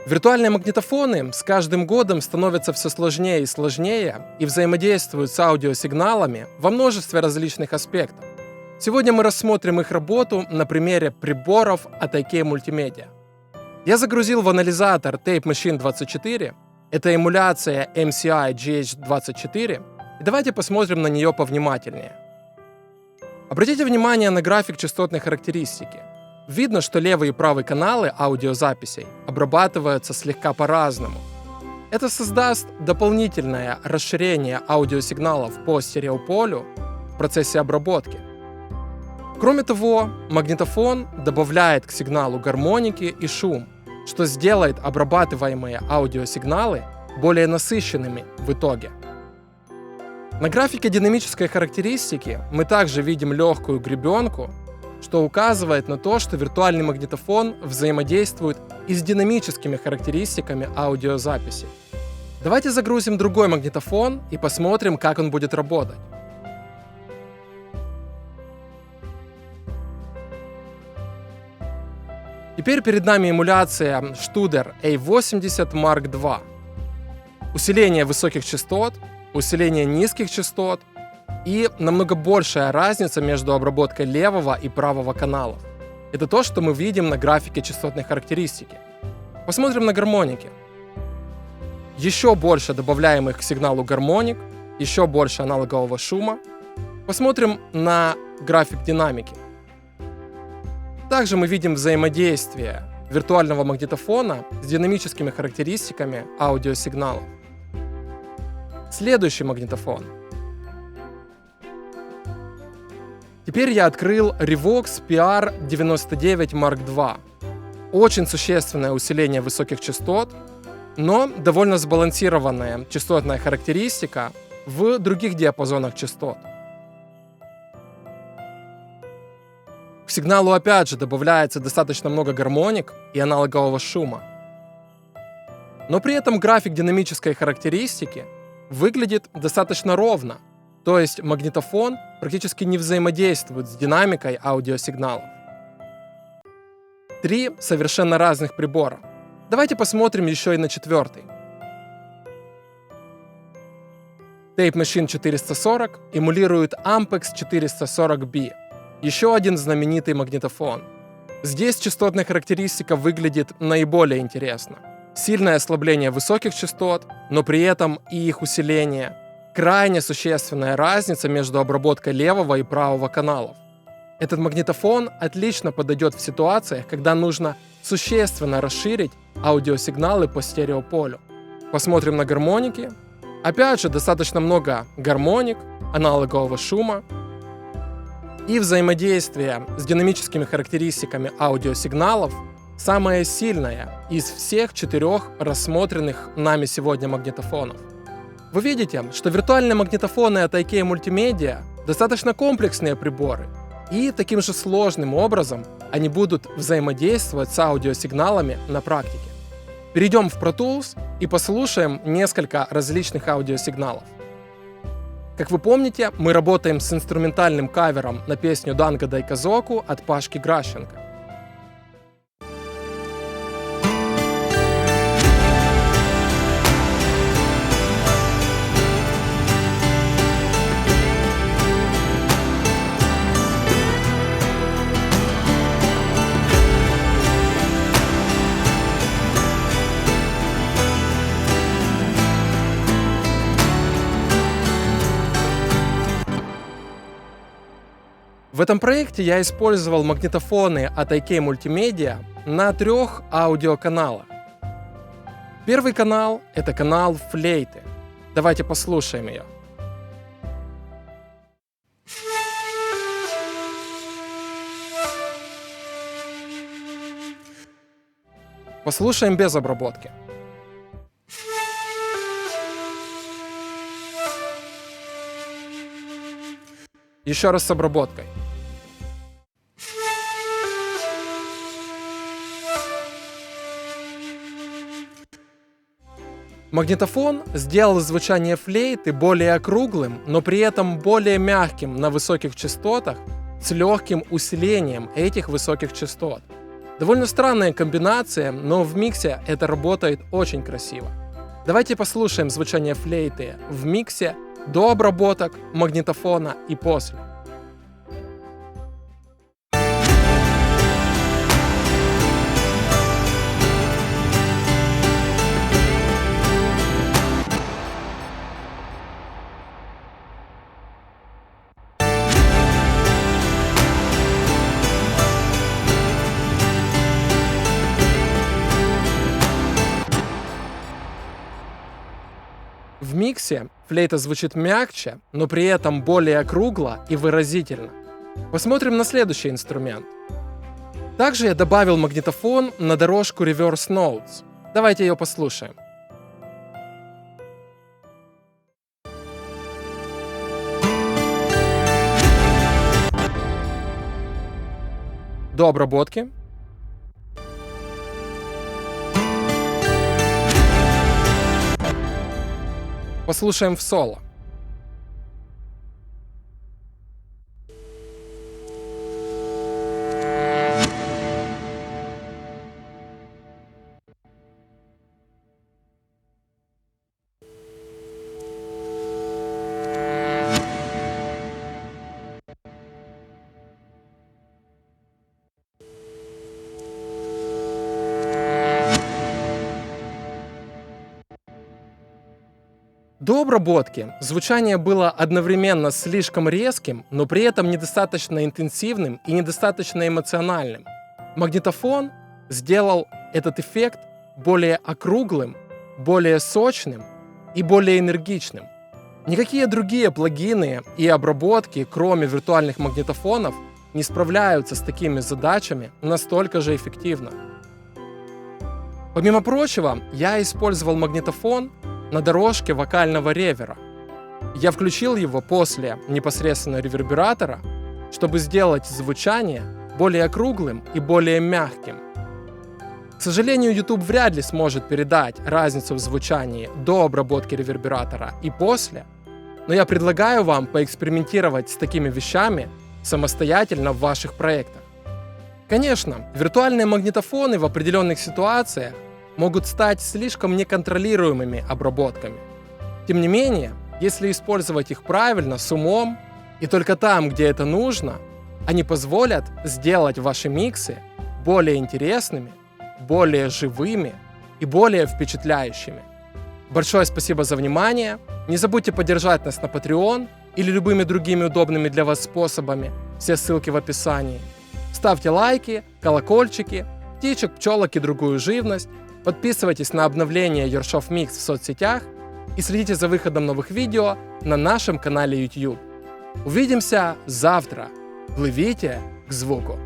Виртуальные магнитофоны с каждым годом становятся все сложнее и сложнее и взаимодействуют с аудиосигналами во множестве различных аспектов. Сегодня мы рассмотрим их работу на примере приборов от IK Multimedia. Я загрузил в анализатор Tape Machine 24, это эмуляция MCI GH24, и давайте посмотрим на нее повнимательнее. Обратите внимание на график частотной характеристики. Видно, что левый и правый каналы аудиозаписей обрабатываются слегка по-разному. Это создаст дополнительное расширение аудиосигналов по стереополю в процессе обработки. Кроме того, магнитофон добавляет к сигналу гармоники и шум, что сделает обрабатываемые аудиосигналы более насыщенными в итоге. На графике динамической характеристики мы также видим легкую гребенку, что указывает на то, что виртуальный магнитофон взаимодействует и с динамическими характеристиками аудиозаписи. Давайте загрузим другой магнитофон и посмотрим, как он будет работать. Теперь перед нами эмуляция Studer A80 Mark II. Усиление высоких частот, усиление низких частот и намного большая разница между обработкой левого и правого каналов. Это то, что мы видим на графике частотной характеристики. Посмотрим на гармоники. Еще больше добавляемых к сигналу гармоник, еще больше аналогового шума. Посмотрим на график динамики. Также мы видим взаимодействие виртуального магнитофона с динамическими характеристиками аудиосигналов. Следующий магнитофон. Теперь я открыл Revox PR99 Mark II. Очень существенное усиление высоких частот, но довольно сбалансированная частотная характеристика в других диапазонах частот. К сигналу опять же добавляется достаточно много гармоник и аналогового шума. Но при этом график динамической характеристики выглядит достаточно ровно, то есть магнитофон практически не взаимодействует с динамикой аудиосигналов. Три совершенно разных прибора. Давайте посмотрим еще и на четвертый. Tape Machine 440 эмулирует Ampex 440B. Еще один знаменитый магнитофон. Здесь частотная характеристика выглядит наиболее интересно. Сильное ослабление высоких частот, но при этом и их усиление. Крайне существенная разница между обработкой левого и правого каналов. Этот магнитофон отлично подойдет в ситуациях, когда нужно существенно расширить аудиосигналы по стереополю. Посмотрим на гармоники. Опять же, достаточно много гармоник, аналогового шума и взаимодействие с динамическими характеристиками аудиосигналов самое сильное из всех 4 рассмотренных нами сегодня магнитофонов. Вы видите, что виртуальные магнитофоны от IK Multimedia достаточно комплексные приборы, и таким же сложным образом они будут взаимодействовать с аудиосигналами на практике. Перейдем в Pro Tools и послушаем несколько различных аудиосигналов. Как вы помните, мы работаем с инструментальным кавером на песню «Данго Дайказоку» от Пашки Гращенко. В этом проекте я использовал магнитофоны от IK Multimedia на 3 аудиоканалах. Первый канал — это канал флейты. Давайте послушаем ее. Послушаем без обработки. Еще раз с обработкой. Магнитофон сделал звучание флейты более округлым, но при этом более мягким на высоких частотах с легким усилением этих высоких частот. Довольно странная комбинация, но в миксе это работает очень красиво. Давайте послушаем звучание флейты в миксе до обработок магнитофона и после. В миксе флейта звучит мягче, но при этом более округло и выразительно. Посмотрим на следующий инструмент. Также я добавил магнитофон на дорожку Reverse Notes. Давайте ее послушаем. До обработки. Послушаем в соло. До обработки звучание было одновременно слишком резким, но при этом недостаточно интенсивным и недостаточно эмоциональным. Магнитофон сделал этот эффект более округлым, более сочным и более энергичным. Никакие другие плагины и обработки, кроме виртуальных магнитофонов, не справляются с такими задачами настолько же эффективно. Помимо прочего, я использовал магнитофон на дорожке вокального ревера. Я включил его после непосредственно ревербератора, чтобы сделать звучание более округлым и более мягким. К сожалению, YouTube вряд ли сможет передать разницу в звучании до обработки ревербератора и после, но я предлагаю вам поэкспериментировать с такими вещами самостоятельно в ваших проектах. Конечно, виртуальные магнитофоны в определенных ситуациях могут стать слишком неконтролируемыми обработками. Тем не менее, если использовать их правильно, с умом, и только там, где это нужно, они позволят сделать ваши миксы более интересными, более живыми и более впечатляющими. Большое спасибо за внимание. Не забудьте поддержать нас на Patreon или любыми другими удобными для вас способами. Все ссылки в описании. Ставьте лайки, колокольчики, птичек, пчелок и другую живность. Подписывайтесь на обновления Ершов Mix в соцсетях и следите за выходом новых видео на нашем канале YouTube. Увидимся завтра. Пливите к звуку.